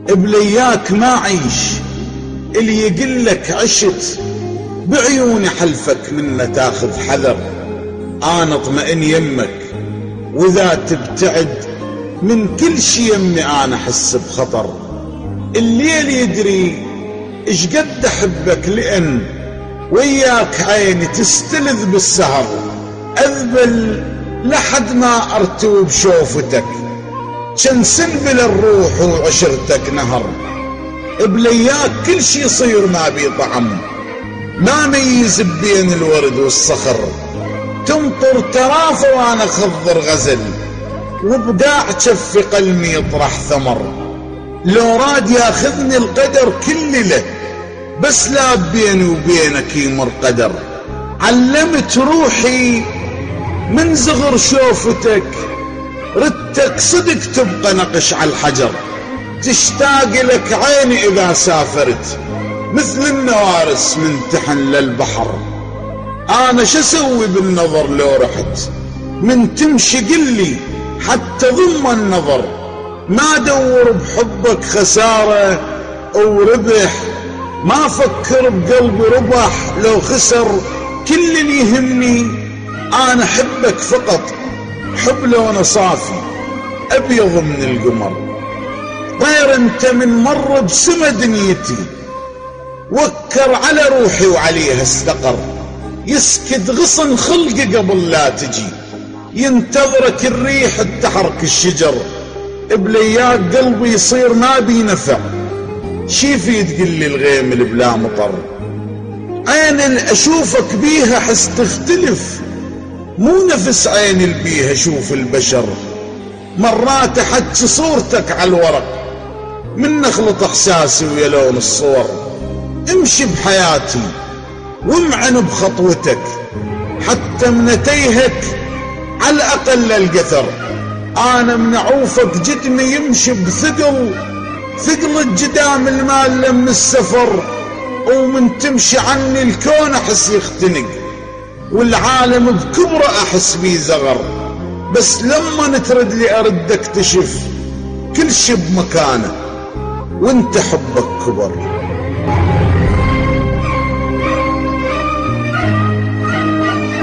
بلياك ما عيش، اللي يقلك عشت بعيوني حلفك منه تاخذ حذر. انا اطمئن يمك واذا تبتعد من كل شي يمي انا احس بخطر. الليل يدري ايش قد احبك، لان وياك عيني تستلذ بالسهر. اذبل لحد ما ارتوي بشوفتك، جن سنبل الروح وعشرتك نهر. بلياك كل شي يصير ما بي طعم، ما ميز بين الورد والصخر. تمطر ترافة وانا خضر غزل، وبقاع جف قلبي يطرح ثمر. لو راد ياخذني القدر كل له، بس لا بيني وبينك يمر قدر. علمت روحي من صغر شوفتك، ردتك صدق تبقى نقش على الحجر. تشتاق لك عيني اذا سافرت، مثل النوارس من تحن للبحر. انا شسوي بالنظر لو رحت، من تمشي قلي حتى ضم النظر. ما دور بحبك خسارة او ربح، ما فكر بقلبي ربح لو خسر. كل اللي يهمني انا احبك فقط، حب لونه صافي ابيض من القمر. طير انت من مر بسما دنيتي، وكر على روحي وعليها استقر. يسكت غصن خلقي قبل لا تجي، ينتظرك الريح تحرك الشجر. بلياك قلبي يصير ما بي نفع، شي في تقلي الغيم اللي بلا مطر. عين اللي اشوفك بيها حس تختلف، مو نفس عين اللي بيها اشوف البشر. مرات احج صورتك على الورق، من نخلط احساسي ويا لون الصور. امشي بحياتي وامعن بخطوتك، حتى من تيهك على الاقل القثر. انا من اعوفك جدمي يمشي بثقل، ثقل الجدام المال من السفر. ومن تمشي عني الكون احس يختنق، والعالم بكبره احس بيه زغر. بس لما ترد لي ارد اكتشف كل شي بمكانه، وانت حبك كبر.